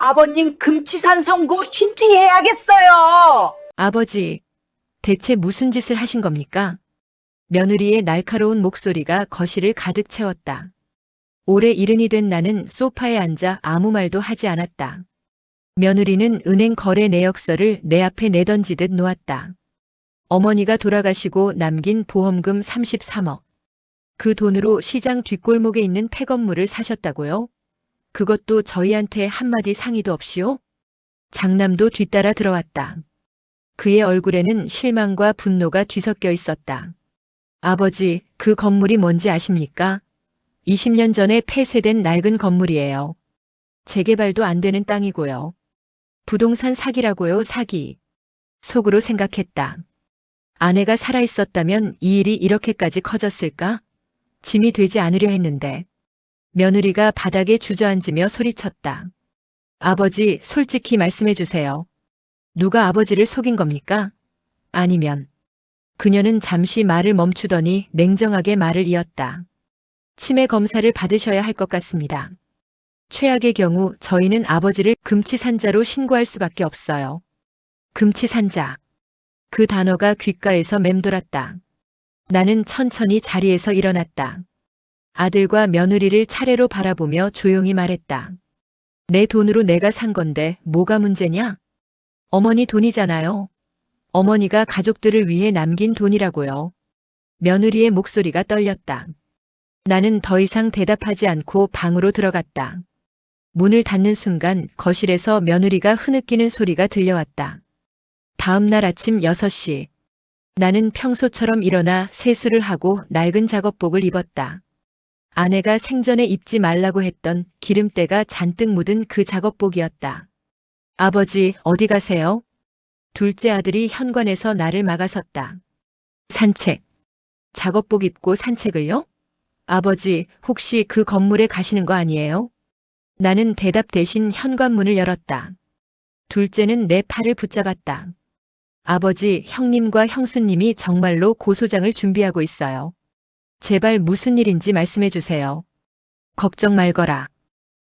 아버님 금치산 선고 신청해야겠어요. 아버지, 대체 무슨 짓을 하신 겁니까? 며느리의 날카로운 목소리가 거실을 가득 채웠다. 올해 70이 된 나는 소파에 앉아 아무 말도 하지 않았다. 며느리는 은행 거래 내역서를 내 앞에 내던지듯 놓았다. 어머니가 돌아가시고 남긴 보험금 33억. 그 돈으로 시장 뒷골목에 있는 폐건물을 사셨다고요? 그것도 저희한테 한마디 상의도 없이요? 장남도 뒤따라 들어왔다. 그의 얼굴에는 실망과 분노가 뒤섞여 있었다. 아버지, 그 건물이 뭔지 아십니까? 20년 전에 폐쇄된 낡은 건물이에요. 재개발도 안 되는 땅이고요. 부동산 사기라고요, 사기. 속으로 생각했다. 아내가 살아있었다면 이 일이 이렇게까지 커졌을까? 짐이 되지 않으려 했는데. 며느리가 바닥에 주저앉으며 소리쳤다. 아버지, 솔직히 말씀해 주세요. 누가 아버지를 속인 겁니까? 아니면. 그녀는 잠시 말을 멈추더니 냉정하게 말을 이었다. 치매 검사를 받으셔야 할 것 같습니다. 최악의 경우 저희는 아버지를 금치산자로 신고할 수밖에 없어요. 금치산자. 그 단어가 귓가에서 맴돌았다. 나는 천천히 자리에서 일어났다. 아들과 며느리를 차례로 바라보며 조용히 말했다. 내 돈으로 내가 산 건데 뭐가 문제냐? 어머니 돈이잖아요. 어머니가 가족들을 위해 남긴 돈이라고요. 며느리의 목소리가 떨렸다. 나는 더 이상 대답하지 않고 방으로 들어갔다. 문을 닫는 순간 거실에서 며느리가 흐느끼는 소리가 들려왔다. 다음 날 아침 6시. 나는 평소처럼 일어나 세수를 하고 낡은 작업복을 입었다. 아내가 생전에 입지 말라고 했던 기름때가 잔뜩 묻은 그 작업복이었다. 아버지, 어디 가세요? 둘째 아들이 현관에서 나를 막아섰다. 산책. 작업복 입고 산책을요? 아버지, 혹시 그 건물에 가시는 거 아니에요? 나는 대답 대신 현관문을 열었다. 둘째는 내 팔을 붙잡았다. 아버지, 형님과 형수님이 정말로 고소장을 준비하고 있어요. 제발 무슨 일인지 말씀해 주세요. 걱정 말거라.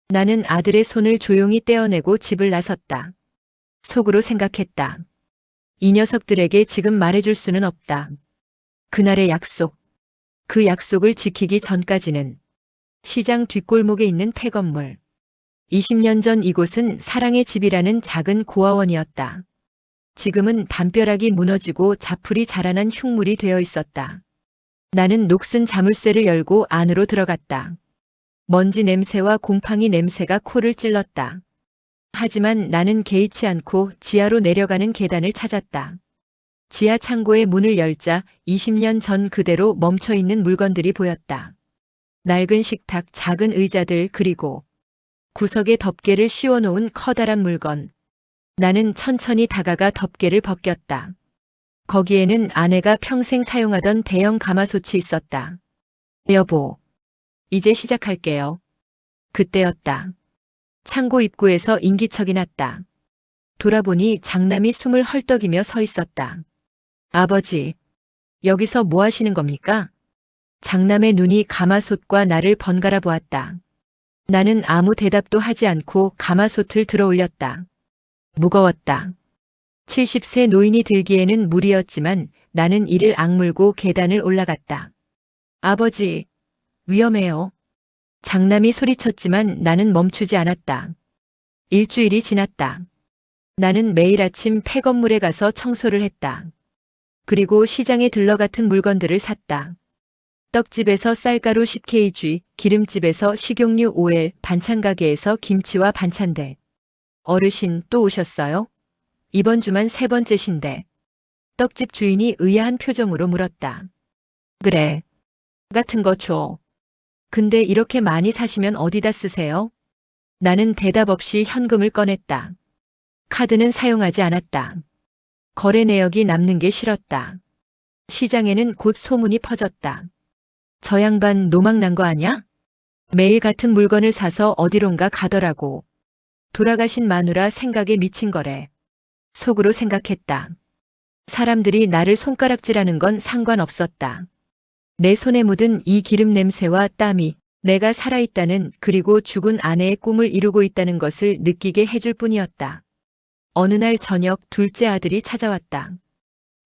나는 아들의 손을 조용히 떼어내고 집을 나섰다. 속으로 생각했다. 이 녀석들에게 지금 말해줄 수는 없다. 그날의 약속. 그 약속을 지키기 전까지는 시장 뒷골목에 있는 폐건물. 20년 전 이곳은 사랑의 집이라는 작은 고아원이었다. 지금은 담벼락이 무너지고 자풀이 자라난 흉물이 되어 있었다. 나는 녹슨 자물쇠를 열고 안으로 들어갔다. 먼지 냄새와 곰팡이 냄새가 코를 찔렀다. 하지만 나는 개의치 않고 지하로 내려가는 계단을 찾았다. 지하 창고의 문을 열자 20년 전 그대로 멈춰있는 물건들이 보였다. 낡은 식탁, 작은 의자들, 그리고 구석에 덮개를 씌워놓은 커다란 물건. 나는 천천히 다가가 덮개를 벗겼다. 거기에는 아내가 평생 사용하던 대형 가마솥이 있었다. 여보, 이제 시작할게요. 그때였다. 창고 입구에서 인기척이 났다. 돌아보니 장남이 숨을 헐떡이며 서 있었다. 아버지, 여기서 뭐 하시는 겁니까? 장남의 눈이 가마솥과 나를 번갈아 보았다. 나는 아무 대답도 하지 않고 가마솥을 들어 올렸다. 무거웠다. 70세 노인이 들기에는 무리였지만 나는 이를 악물고 계단을 올라갔다. 아버지, 위험해요. 장남이 소리쳤지만 나는 멈추지 않았다. 일주일이 지났다. 나는 매일 아침 폐건물에 가서 청소를 했다. 그리고 시장에 들러 같은 물건들을 샀다. 떡집에서 쌀가루 10kg, 기름집에서 식용유 5L, 반찬 가게에서 김치와 반찬들. 어르신 또 오셨어요? 이번 주만 3번째신데. 떡집 주인이 의아한 표정으로 물었다. 그래. 같은 거 줘. 근데 이렇게 많이 사시면 어디다 쓰세요? 나는 대답 없이 현금을 꺼냈다. 카드는 사용하지 않았다. 거래 내역이 남는 게 싫었다. 시장에는 곧 소문이 퍼졌다. 저 양반 노망 난 거 아냐? 매일 같은 물건을 사서 어디론가 가더라고. 돌아가신 마누라 생각에 미친 거래. 속으로 생각했다. 사람들이 나를 손가락질하는 건 상관없었다. 내 손에 묻은 이 기름 냄새와 땀이 내가 살아있다는 그리고 죽은 아내의 꿈을 이루고 있다는 것을 느끼게 해줄 뿐이었다. 어느 날 저녁 둘째 아들이 찾아왔다.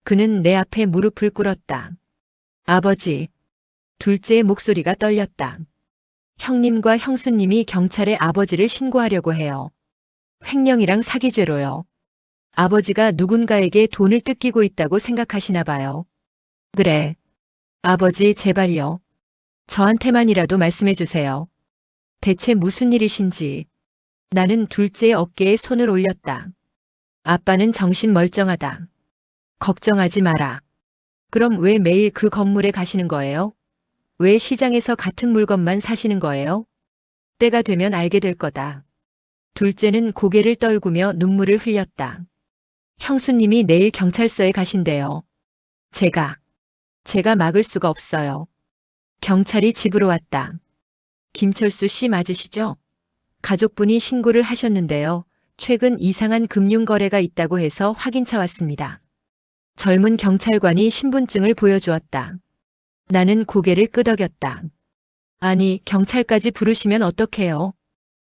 그는 내 앞에 무릎을 꿇었다. 아버지. 둘째의 목소리가 떨렸다. 형님과 형수님이 경찰에 아버지를 신고하려고 해요. 횡령이랑 사기죄로요. 아버지가 누군가에게 돈을 뜯기고 있다고 생각하시나 봐요. 그래. 아버지 제발요. 저한테만이라도 말씀해 주세요. 대체 무슨 일이신지. 나는 둘째의 어깨에 손을 올렸다. 아빠는 정신 멀쩡하다. 걱정하지 마라. 그럼 왜 매일 그 건물에 가시는 거예요? 왜 시장에서 같은 물건만 사시는 거예요? 때가 되면 알게 될 거다. 둘째는 고개를 떨구며 눈물을 흘렸다. 형수님이 내일 경찰서에 가신대요. 제가 막을 수가 없어요. 경찰이 집으로 왔다. 김철수 씨 맞으시죠? 가족분이 신고를 하셨는데요. 최근 이상한 금융거래가 있다고 해서 확인차 왔습니다. 젊은 경찰관이 신분증을 보여주었다. 나는 고개를 끄덕였다. 아니, 경찰까지 부르시면 어떡해요?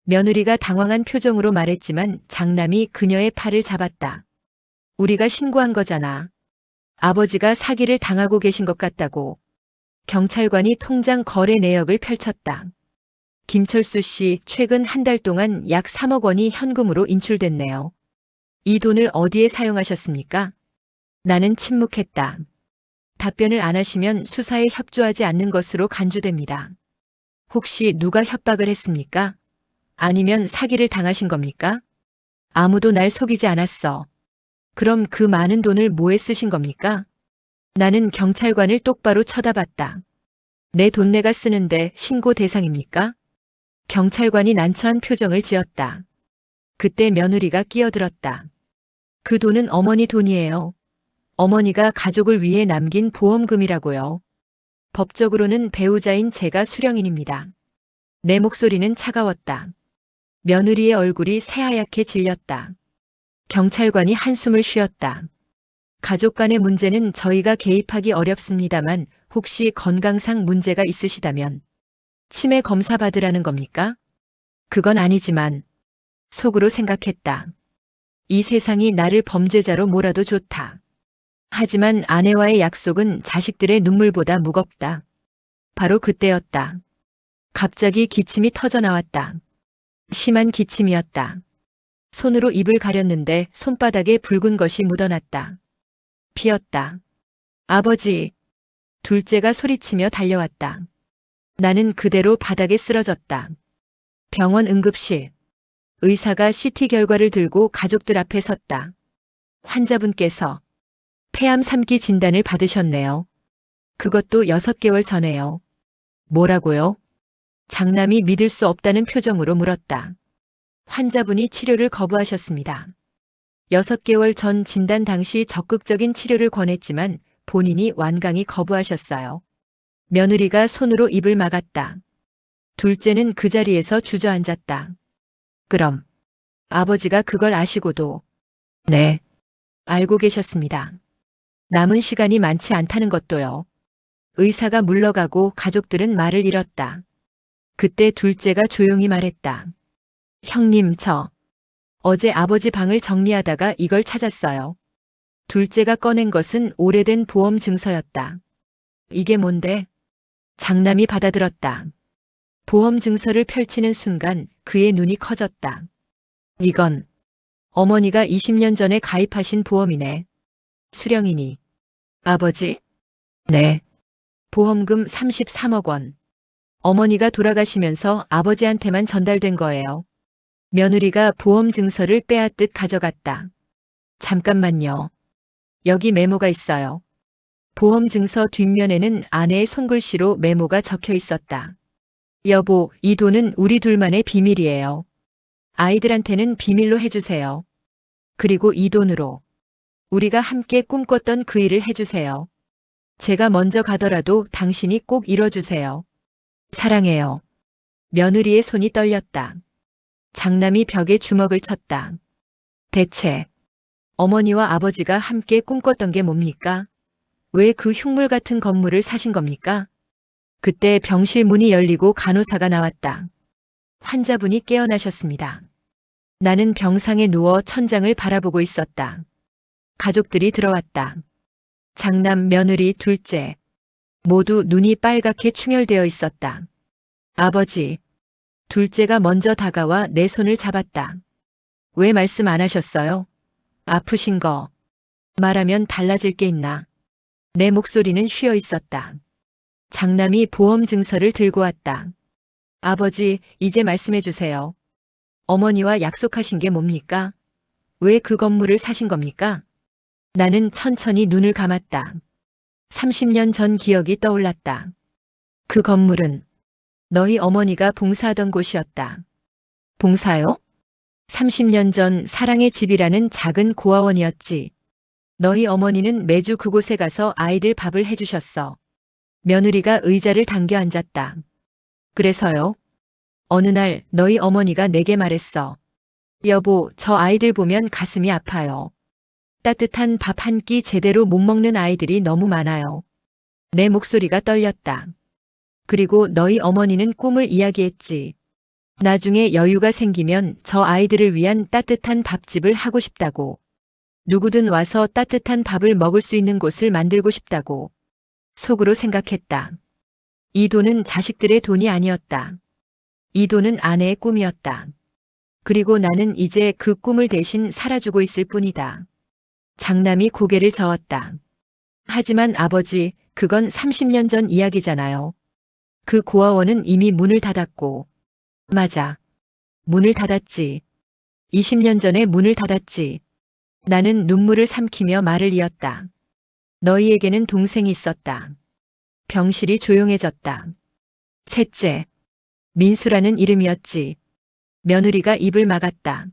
며느리가 당황한 표정으로 말했지만 장남이 그녀의 팔을 잡았다. 우리가 신고한 거잖아. 아버지가 사기를 당하고 계신 것 같다고. 경찰관이 통장 거래 내역을 펼쳤다. 김철수 씨 최근 한 달 동안 약 3억 원이 현금으로 인출됐네요. 이 돈을 어디에 사용하셨습니까? 나는 침묵했다. 답변을 안 하시면 수사에 협조하지 않는 것으로 간주됩니다. 혹시 누가 협박을 했습니까? 아니면 사기를 당하신 겁니까? 아무도 날 속이지 않았어. 그럼 그 많은 돈을 뭐에 쓰신 겁니까? 나는 경찰관을 똑바로 쳐다봤다. 내 돈 내가 쓰는데 신고 대상입니까? 경찰관이 난처한 표정을 지었다. 그때 며느리가 끼어들었다. 그 돈은 어머니 돈이에요. 어머니가 가족을 위해 남긴 보험금이라고요. 법적으로는 배우자인 제가 수령인입니다. 내 목소리는 차가웠다. 며느리의 얼굴이 새하얗게 질렸다. 경찰관이 한숨을 쉬었다. 가족 간의 문제는 저희가 개입하기 어렵습니다만 혹시 건강상 문제가 있으시다면 치매 검사 받으라는 겁니까? 그건 아니지만 속으로 생각했다. 이 세상이 나를 범죄자로 몰아도 좋다. 하지만 아내와의 약속은 자식들의 눈물보다 무겁다. 바로 그때였다. 갑자기 기침이 터져 나왔다. 심한 기침이었다. 손으로 입을 가렸는데 손바닥에 붉은 것이 묻어났다. 피었다. 아버지. 둘째가 소리치며 달려왔다. 나는 그대로 바닥에 쓰러졌다. 병원 응급실. 의사가 CT 결과를 들고 가족들 앞에 섰다. 환자분께서 폐암 3기 진단을 받으셨네요. 그것도 6개월 전에요. 뭐라고요? 장남이 믿을 수 없다는 표정으로 물었다. 환자분이 치료를 거부하셨습니다. 6개월 전 진단 당시 적극적인 치료를 권했지만 본인이 완강히 거부하셨어요. 며느리가 손으로 입을 막았다. 둘째는 그 자리에서 주저앉았다. 그럼 아버지가 그걸 아시고도 네, 알고 계셨습니다. 남은 시간이 많지 않다는 것도요. 의사가 물러가고 가족들은 말을 잃었다. 그때 둘째가 조용히 말했다. 형님, 저 어제 아버지 방을 정리하다가 이걸 찾았어요. 둘째가 꺼낸 것은 오래된 보험 증서였다. 이게 뭔데? 장남이 받아들었다. 보험 증서를 펼치는 순간 그의 눈이 커졌다. 이건 어머니가 20년 전에 가입하신 보험이네. 수령이니. 아버지? 네. 보험금 33억 원. 어머니가 돌아가시면서 아버지한테만 전달된 거예요. 며느리가 보험 증서를 빼앗듯 가져갔다. 잠깐만요. 여기 메모가 있어요. 보험 증서 뒷면에는 아내의 손글씨로 메모가 적혀 있었다. 여보, 이 돈은 우리 둘만의 비밀이에요. 아이들한테는 비밀로 해주세요. 그리고 이 돈으로 우리가 함께 꿈꿨던 그 일을 해주세요. 제가 먼저 가더라도 당신이 꼭 이뤄주세요. 사랑해요. 며느리의 손이 떨렸다. 장남이 벽에 주먹을 쳤다. 대체 어머니와 아버지가 함께 꿈꿨던 게 뭡니까? 왜 그 흉물 같은 건물을 사신 겁니까? 그때 병실 문이 열리고 간호사가 나왔다. 환자분이 깨어나셨습니다. 나는 병상에 누워 천장을 바라보고 있었다. 가족들이 들어왔다. 장남, 며느리, 둘째. 모두 눈이 빨갛게 충혈되어 있었다. 아버지. 둘째가 먼저 다가와 내 손을 잡았다. 왜 말씀 안 하셨어요? 아프신 거. 말하면 달라질 게 있나? 내 목소리는 쉬어 있었다. 장남이 보험 증서를 들고 왔다. 아버지, 이제 말씀해 주세요. 어머니와 약속하신 게 뭡니까? 왜 그 건물을 사신 겁니까? 나는 천천히 눈을 감았다. 30년 전 기억이 떠올랐다. 그 건물은 너희 어머니가 봉사하던 곳이었다. 봉사요? 30년 전 사랑의 집이라는 작은 고아원이었지. 너희 어머니는 매주 그곳에 가서 아이들 밥을 해주셨어. 며느리가 의자를 당겨 앉았다. 그래서요? 어느 날 너희 어머니가 내게 말했어. 여보, 저 아이들 보면 가슴이 아파요. 따뜻한 밥 한 끼 제대로 못 먹는 아이들이 너무 많아요. 내 목소리가 떨렸다. 그리고 너희 어머니는 꿈을 이야기했지. 나중에 여유가 생기면 저 아이들을 위한 따뜻한 밥집을 하고 싶다고. 누구든 와서 따뜻한 밥을 먹을 수 있는 곳을 만들고 싶다고. 속으로 생각했다. 이 돈은 자식들의 돈이 아니었다. 이 돈은 아내의 꿈이었다. 그리고 나는 이제 그 꿈을 대신 살아주고 있을 뿐이다. 장남이 고개를 저었다. 하지만 아버지, 그건 30년 전 이야기잖아요. 그 고아원은 이미 문을 닫았고. 맞아. 문을 닫았지. 20년 전에 문을 닫았지. 나는 눈물을 삼키며 말을 이었다. 너희에게는 동생이 있었다. 병실이 조용해졌다. 셋째. 민수라는 이름이었지. 며느리가 입을 막았다.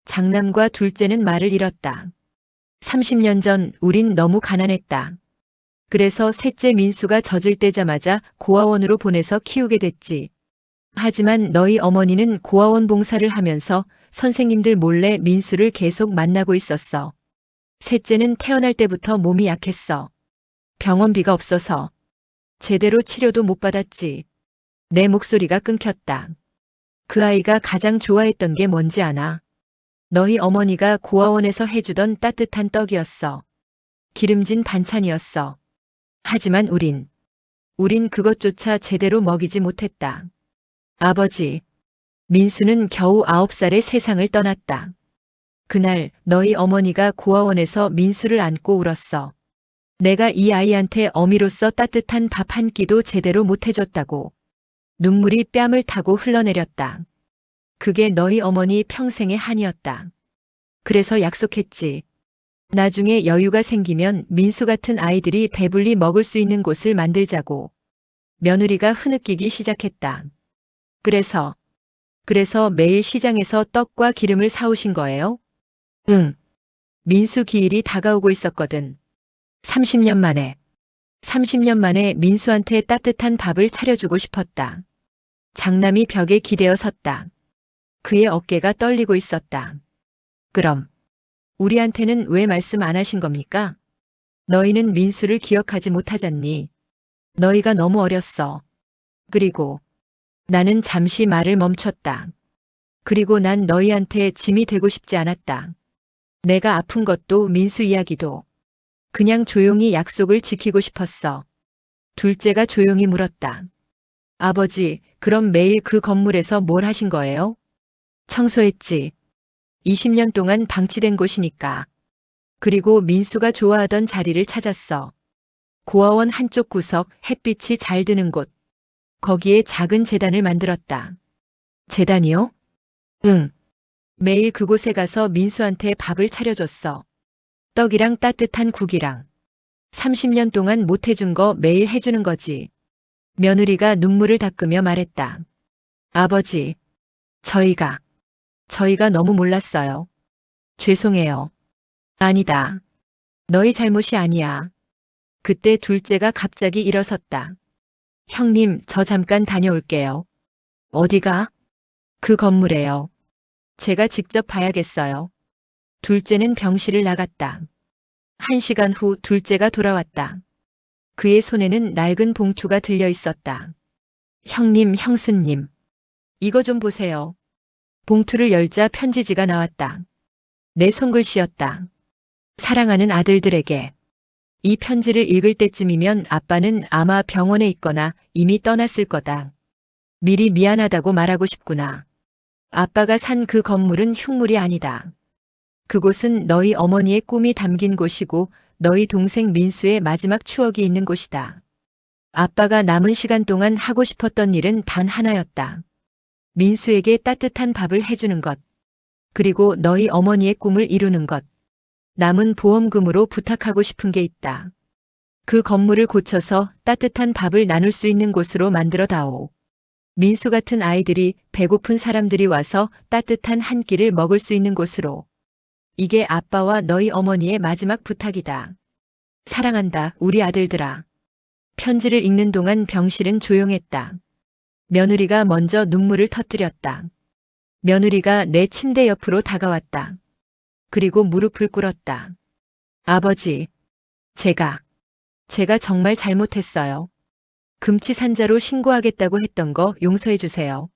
장남과 둘째는 말을 잃었다. 30년 전 우린 너무 가난했다. 그래서 셋째 민수가 젖을 떼자마자 고아원으로 보내서 키우게 됐지. 하지만 너희 어머니는 고아원 봉사를 하면서 선생님들 몰래 민수를 계속 만나고 있었어. 셋째는 태어날 때부터 몸이 약했어. 병원비가 없어서 제대로 치료도 못 받았지. 내 목소리가 끊겼다. 그 아이가 가장 좋아했던 게 뭔지 아나? 너희 어머니가 고아원에서 해주던 따뜻한 떡이었어. 기름진 반찬이었어. 하지만 우린 그것조차 제대로 먹이지 못했다. 아버지, 민수는 겨우 9살에 세상을 떠났다. 그날 너희 어머니가 고아원에서 민수를 안고 울었어. 내가 이 아이한테 어미로서 따뜻한 밥 한 끼도 제대로 못 해줬다고. 눈물이 뺨을 타고 흘러내렸다. 그게 너희 어머니 평생의 한이었다. 그래서 약속했지. 나중에 여유가 생기면 민수 같은 아이들이 배불리 먹을 수 있는 곳을 만들자고. 며느리가 흐느끼기 시작했다. 그래서 매일 시장에서 떡과 기름을 사오신 거예요? 응. 민수 기일이 다가오고 있었거든. 30년 만에 민수한테 따뜻한 밥을 차려주고 싶었다. 장남이 벽에 기대어 섰다. 그의 어깨가 떨리고 있었다. 그럼 우리한테는 왜 말씀 안 하신 겁니까? 너희는 민수를 기억하지 못하잖니. 너희가 너무 어렸어. 그리고 나는 잠시 말을 멈췄다. 그리고 난 너희한테 짐이 되고 싶지 않았다. 내가 아픈 것도 민수 이야기도 그냥 조용히 약속을 지키고 싶었어. 둘째가 조용히 물었다. 아버지, 그럼 매일 그 건물에서 뭘 하신 거예요? 청소했지. 20년 동안 방치된 곳이니까. 그리고 민수가 좋아하던 자리를 찾았어. 고아원 한쪽 구석 햇빛이 잘 드는 곳. 거기에 작은 제단을 만들었다. 제단이요? 응. 매일 그곳에 가서 민수한테 밥을 차려줬어. 떡이랑 따뜻한 국이랑. 30년 동안 못 해준 거 매일 해주는 거지. 며느리가 눈물을 닦으며 말했다. 아버지, 저희가 너무 몰랐어요. 죄송해요. 아니다. 너희 잘못이 아니야. 그때 둘째가 갑자기 일어섰다. 형님, 저 잠깐 다녀올게요. 어디가? 그 건물에요. 제가 직접 봐야겠어요. 둘째는 병실을 나갔다. 1시간 후 둘째가 돌아왔다. 그의 손에는 낡은 봉투가 들려 있었다. 형님, 형수님. 이거 좀 보세요. 봉투를 열자 편지지가 나왔다. 내 손글씨였다. 사랑하는 아들들에게. 이 편지를 읽을 때쯤이면 아빠는 아마 병원에 있거나 이미 떠났을 거다. 미리 미안하다고 말하고 싶구나. 아빠가 산 그 건물은 흉물이 아니다. 그곳은 너희 어머니의 꿈이 담긴 곳이고 너희 동생 민수의 마지막 추억이 있는 곳이다. 아빠가 남은 시간 동안 하고 싶었던 일은 단 하나였다. 민수에게 따뜻한 밥을 해주는 것. 그리고 너희 어머니의 꿈을 이루는 것. 남은 보험금으로 부탁하고 싶은 게 있다. 그 건물을 고쳐서 따뜻한 밥을 나눌 수 있는 곳으로 만들어 다오. 민수 같은 아이들이 배고픈 사람들이 와서 따뜻한 한 끼를 먹을 수 있는 곳으로. 이게 아빠와 너희 어머니의 마지막 부탁이다. 사랑한다, 우리 아들들아. 편지를 읽는 동안 병실은 조용했다. 며느리가 먼저 눈물을 터뜨렸다. 며느리가 내 침대 옆으로 다가왔다. 그리고 무릎을 꿇었다. 아버지, 제가 정말 잘못했어요. 금치산자로 신고하겠다고 했던 거 용서해 주세요.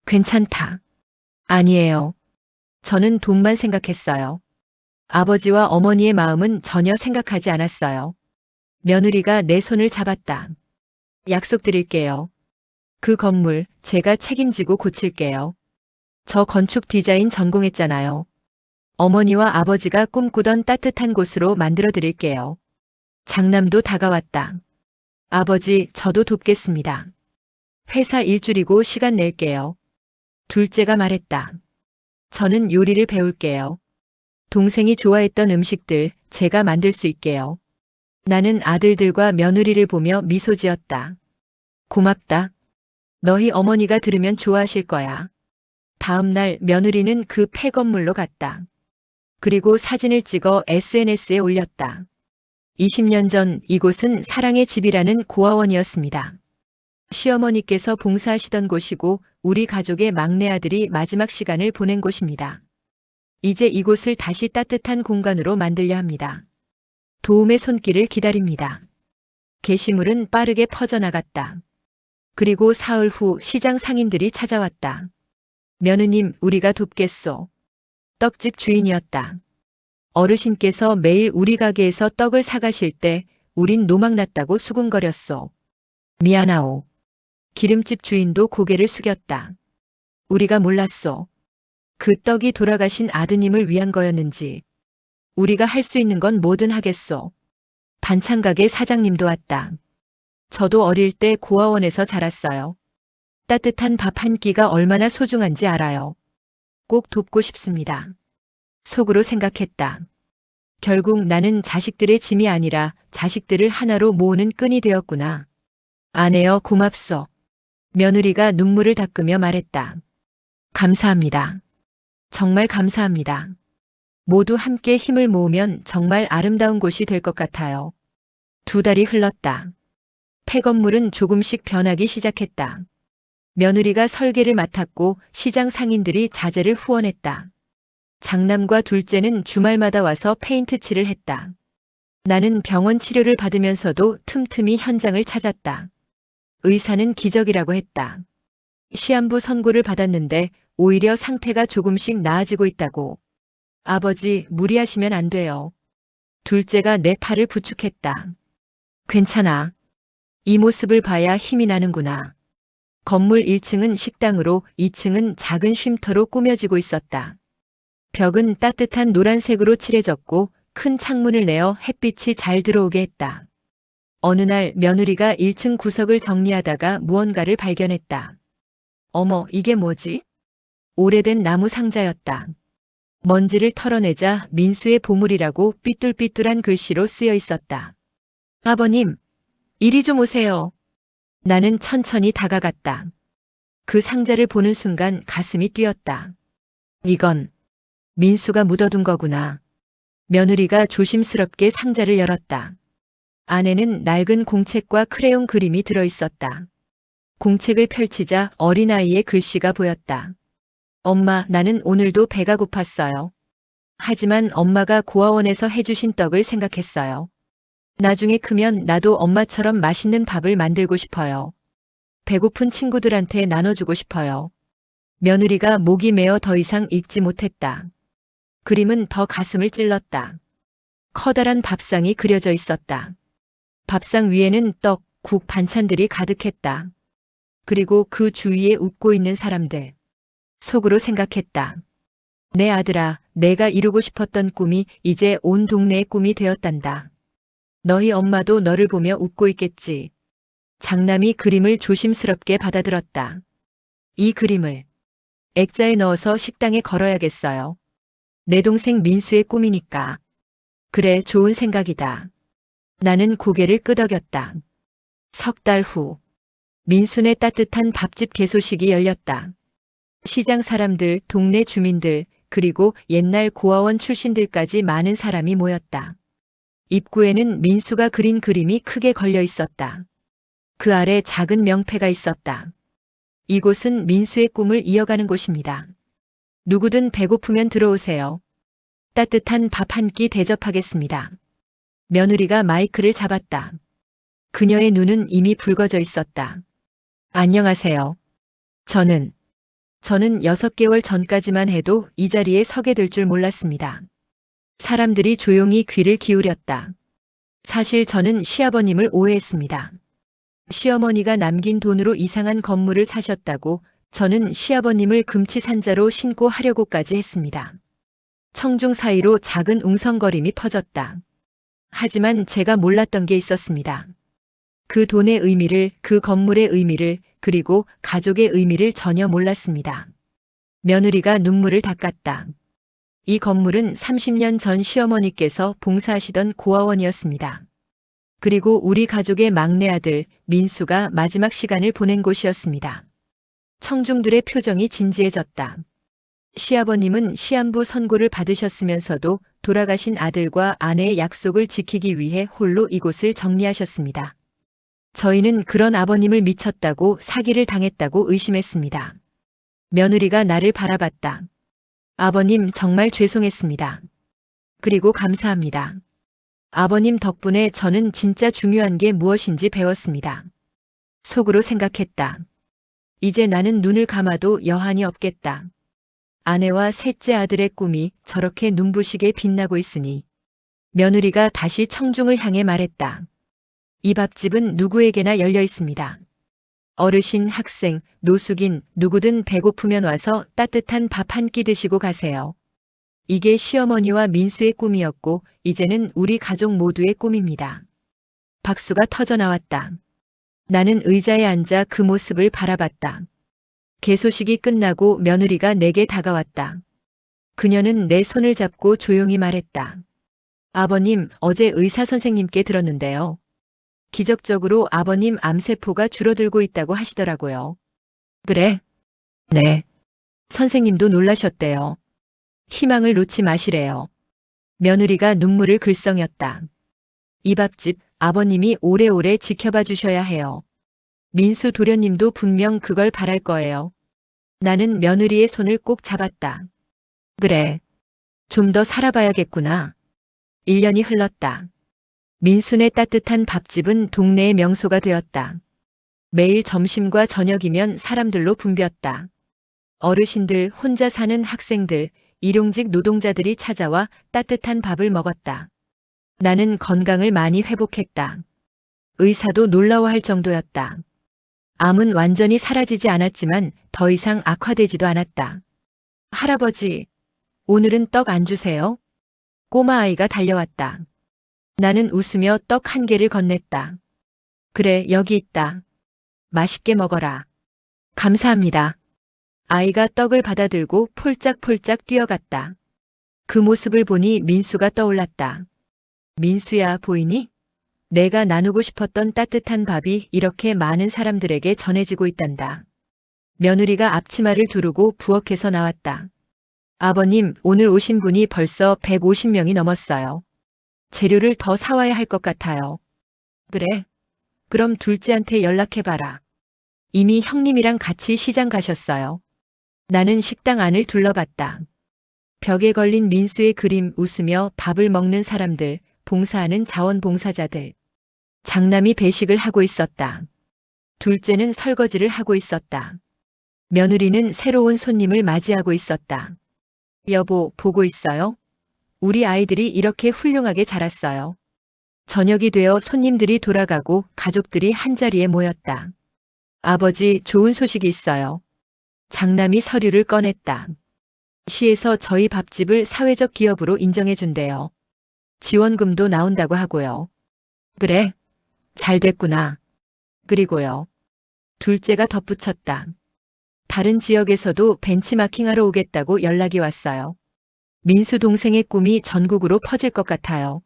괜찮다. 아니에요. 저는 돈만 생각했어요. 아버지와 어머니의 마음은 전혀 생각하지 않았어요. 며느리가 내 손을 잡았다. 약속드릴게요. 그 건물 제가 책임지고 고칠게요. 저 건축 디자인 전공했잖아요. 어머니와 아버지가 꿈꾸던 따뜻한 곳으로 만들어 드릴게요. 장남도 다가왔다. 아버지, 저도 돕겠습니다. 회사 일줄이고 시간 낼게요. 둘째가 말했다. 저는 요리를 배울게요. 동생이 좋아했던 음식들 제가 만들 수 있게요. 나는 아들들과 며느리를 보며 미소 지었다. 고맙다. 너희 어머니가 들으면 좋아하실 거야. 다음 날 며느리는 그 폐건물로 갔다. 그리고 사진을 찍어 SNS에 올렸다. 20년 전 이곳은 사랑의 집이라는 고아원이었습니다. 시어머니께서 봉사하시던 곳이고 우리 가족의 막내 아들이 마지막 시간을 보낸 곳입니다. 이제 이곳을 다시 따뜻한 공간으로 만들려 합니다. 도움의 손길을 기다립니다. 게시물은 빠르게 퍼져나갔다. 그리고 사흘 후 시장 상인들이 찾아왔다. 며느님, 우리가 돕겠소. 떡집 주인이었다. 어르신께서 매일 우리 가게에서 떡을 사가실 때 우린 노망났다고 수군거렸소. 미안하오. 기름집 주인도 고개를 숙였다. 우리가 몰랐소. 그 떡이 돌아가신 아드님을 위한 거였는지. 우리가 할 수 있는 건 뭐든 하겠소. 반찬가게 사장님도 왔다. 저도 어릴 때 고아원에서 자랐어요. 따뜻한 밥 한 끼가 얼마나 소중한지 알아요. 꼭 돕고 싶습니다. 속으로 생각했다. 결국 나는 자식들의 짐이 아니라 자식들을 하나로 모으는 끈이 되었구나. 아내여, 고맙소. 며느리가 눈물을 닦으며 말했다. 감사합니다. 정말 감사합니다. 모두 함께 힘을 모으면 정말 아름다운 곳이 될 것 같아요. 2달이 흘렀다. 폐건물은 조금씩 변하기 시작했다. 며느리가 설계를 맡았고 시장 상인들이 자재를 후원했다. 장남과 둘째는 주말마다 와서 페인트 칠을 했다. 나는 병원 치료를 받으면서도 틈틈이 현장을 찾았다. 의사는 기적이라고 했다. 시한부 선고를 받았는데 오히려 상태가 조금씩 나아지고 있다고. 아버지, 무리하시면 안 돼요. 둘째가 내 팔을 부축했다. 괜찮아. 이 모습을 봐야 힘이 나는구나. 건물 1층은 식당으로 2층은 작은 쉼터로 꾸며지고 있었다. 벽은 따뜻한 노란색으로 칠해졌고 큰 창문을 내어 햇빛이 잘 들어오게 했다. 어느 날 며느리가 1층 구석을 정리하다가 무언가를 발견했다. 어머, 이게 뭐지? 오래된 나무 상자였다. 먼지를 털어내자 민수의 보물이라고 삐뚤삐뚤한 글씨로 쓰여 있었다. 아버님, 이리 좀 오세요. 나는 천천히 다가갔다. 그 상자를 보는 순간 가슴이 뛰었다. 이건 민수가 묻어둔 거구나. 며느리가 조심스럽게 상자를 열었다. 안에는 낡은 공책과 크레용 그림이 들어있었다. 공책을 펼치자 어린아이의 글씨가 보였다. 엄마, 나는 오늘도 배가 고팠어요. 하지만 엄마가 고아원에서 해주신 떡을 생각했어요. 나중에 크면 나도 엄마처럼 맛있는 밥을 만들고 싶어요. 배고픈 친구들한테 나눠주고 싶어요. 며느리가 목이 메어 더 이상 읽지 못했다. 그림은 더 가슴을 찔렀다. 커다란 밥상이 그려져 있었다. 밥상 위에는 떡, 국, 반찬들이 가득했다. 그리고 그 주위에 웃고 있는 사람들. 속으로 생각했다. 내 아들아, 내가 이루고 싶었던 꿈이 이제 온 동네의 꿈이 되었단다. 너희 엄마도 너를 보며 웃고 있겠지. 장남이 그림을 조심스럽게 받아들었다. 이 그림을 액자에 넣어서 식당에 걸어야겠어요. 내 동생 민수의 꿈이니까. 그래, 좋은 생각이다. 나는 고개를 끄덕였다. 석 달 후, 민수네 따뜻한 밥집 개소식이 열렸다. 시장 사람들, 동네 주민들, 그리고 옛날 고아원 출신들까지 많은 사람이 모였다. 입구에는 민수가 그린 그림이 크게 걸려 있었다. 그 아래 작은 명패가 있었다. 이곳은 민수의 꿈을 이어가는 곳입니다. 누구든 배고프면 들어오세요. 따뜻한 밥 한 끼 대접하겠습니다. 며느리가 마이크를 잡았다. 그녀의 눈은 이미 붉어져 있었다. 안녕하세요. 저는 6개월 전까지만 해도 이 자리에 서게 될 줄 몰랐습니다. 사람들이 조용히 귀를 기울였다. 사실 저는 시아버님을 오해했습니다. 시어머니가 남긴 돈으로 이상한 건물을 사셨다고 저는 시아버님을 금치산자로 신고하려고까지 했습니다. 청중 사이로 작은 웅성거림이 퍼졌다. 하지만 제가 몰랐던 게 있었습니다. 그 돈의 의미를, 그 건물의 의미를, 그리고 가족의 의미를 전혀 몰랐습니다. 며느리가 눈물을 닦았다. 이 건물은 30년 전 시어머니께서 봉사하시던 고아원이었습니다. 그리고 우리 가족의 막내 아들 민수가 마지막 시간을 보낸 곳이었습니다. 청중들의 표정이 진지해졌다. 시아버님은 시한부 선고를 받으셨으면서도 돌아가신 아들과 아내의 약속을 지키기 위해 홀로 이곳을 정리하셨습니다. 저희는 그런 아버님을 미쳤다고 사기를 당했다고 의심했습니다. 며느리가 나를 바라봤다. 아버님 정말 죄송했습니다. 그리고 감사합니다. 아버님 덕분에 저는 진짜 중요한 게 무엇인지 배웠습니다. 속으로 생각했다. 이제 나는 눈을 감아도 여한이 없겠다. 아내와 셋째 아들의 꿈이 저렇게 눈부시게 빛나고 있으니. 며느리가 다시 청중을 향해 말했다. 이 밥집은 누구에게나 열려 있습니다. 어르신, 학생, 노숙인, 누구든 배고프면 와서 따뜻한 밥 한 끼 드시고 가세요. 이게 시어머니와 민수의 꿈이었고 이제는 우리 가족 모두의 꿈입니다. 박수가 터져 나왔다. 나는 의자에 앉아 그 모습을 바라봤다. 개소식이 끝나고 며느리가 내게 다가왔다. 그녀는 내 손을 잡고 조용히 말했다. 아버님, 어제 의사 선생님께 들었는데요. 기적적으로 아버님 암세포가 줄어들고 있다고 하시더라고요. 그래? 네. 선생님도 놀라셨대요. 희망을 놓지 마시래요. 며느리가 눈물을 글썽였다. 이 밥집 아버님이 오래오래 지켜봐 주셔야 해요. 민수 도련님도 분명 그걸 바랄 거예요. 나는 며느리의 손을 꼭 잡았다. 그래. 좀 더 살아봐야겠구나. 1년이 흘렀다. 민수네 따뜻한 밥집은 동네의 명소가 되었다. 매일 점심과 저녁이면 사람들로 붐볐다. 어르신들, 혼자 사는 학생들, 일용직 노동자들이 찾아와 따뜻한 밥을 먹었다. 나는 건강을 많이 회복했다. 의사도 놀라워할 정도였다. 암은 완전히 사라지지 않았지만 더 이상 악화되지도 않았다. 할아버지, 오늘은 떡 안 주세요? 꼬마 아이가 달려왔다. 나는 웃으며 떡 한 개를 건넸다. 그래, 여기 있다. 맛있게 먹어라. 감사합니다. 아이가 떡을 받아들고 폴짝폴짝 뛰어갔다. 그 모습을 보니 민수가 떠올랐다. 민수야, 보이니? 내가 나누고 싶었던 따뜻한 밥이 이렇게 많은 사람들에게 전해지고 있단다. 며느리가 앞치마를 두르고 부엌에서 나왔다. 아버님, 오늘 오신 분이 벌써 150명이 넘었어요. 재료를 더 사와야 할 것 같아요. 그래? 그럼 둘째한테 연락해봐라. 이미 형님이랑 같이 시장 가셨어요. 나는 식당 안을 둘러봤다. 벽에 걸린 민수의 그림, 웃으며 밥을 먹는 사람들, 봉사하는 자원봉사자들. 장남이 배식을 하고 있었다. 둘째는 설거지를 하고 있었다. 며느리는 새로운 손님을 맞이하고 있었다. 여보, 보고 있어요? 우리 아이들이 이렇게 훌륭하게 자랐어요. 저녁이 되어 손님들이 돌아가고 가족들이 한자리에 모였다. 아버지, 좋은 소식이 있어요. 장남이 서류를 꺼냈다. 시에서 저희 밥집을 사회적 기업으로 인정해준대요. 지원금도 나온다고 하고요. 그래, 잘 됐구나. 그리고요. 둘째가 덧붙였다. 다른 지역에서도 벤치마킹하러 오겠다고 연락이 왔어요. 민수 동생의 꿈이 전국으로 퍼질 것 같아요.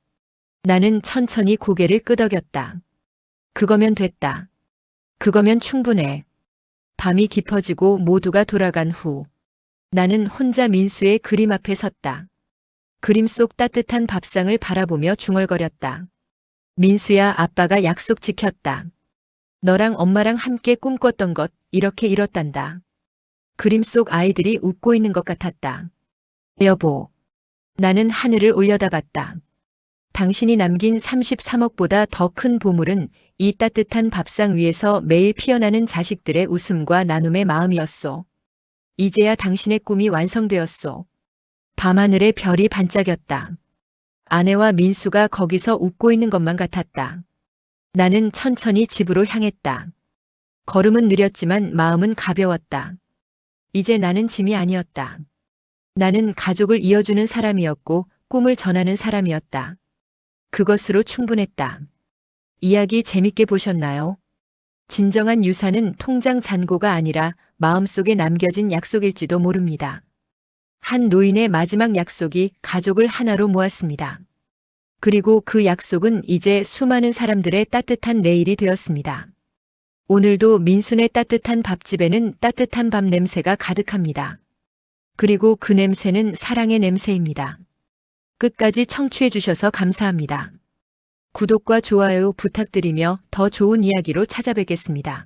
나는 천천히 고개를 끄덕였다. 그거면 됐다. 그거면 충분해. 밤이 깊어지고 모두가 돌아간 후 나는 혼자 민수의 그림 앞에 섰다. 그림 속 따뜻한 밥상을 바라보며 중얼거렸다. 민수야, 아빠가 약속 지켰다. 너랑 엄마랑 함께 꿈꿨던 것 이렇게 이뤘단다. 그림 속 아이들이 웃고 있는 것 같았다. 여보, 나는 하늘을 올려다봤다. 당신이 남긴 33억보다 더 큰 보물은 이 따뜻한 밥상 위에서 매일 피어나는 자식들의 웃음과 나눔의 마음이었소. 이제야 당신의 꿈이 완성되었소. 밤하늘에 별이 반짝였다. 아내와 민수가 거기서 웃고 있는 것만 같았다. 나는 천천히 집으로 향했다. 걸음은 느렸지만 마음은 가벼웠다. 이제 나는 짐이 아니었다. 나는 가족을 이어주는 사람이었고 꿈을 전하는 사람이었다. 그것으로 충분했다. 이야기 재밌게 보셨나요? 진정한 유산은 통장 잔고가 아니라 마음속에 남겨진 약속일지도 모릅니다. 한 노인의 마지막 약속이 가족을 하나로 모았습니다. 그리고 그 약속은 이제 수많은 사람들의 따뜻한 내일이 되었습니다. 오늘도 민순의 따뜻한 밥집에는 따뜻한 밥 냄새가 가득합니다. 그리고 그 냄새는 사랑의 냄새입니다. 끝까지 청취해 주셔서 감사합니다. 구독과 좋아요 부탁드리며 더 좋은 이야기로 찾아뵙겠습니다.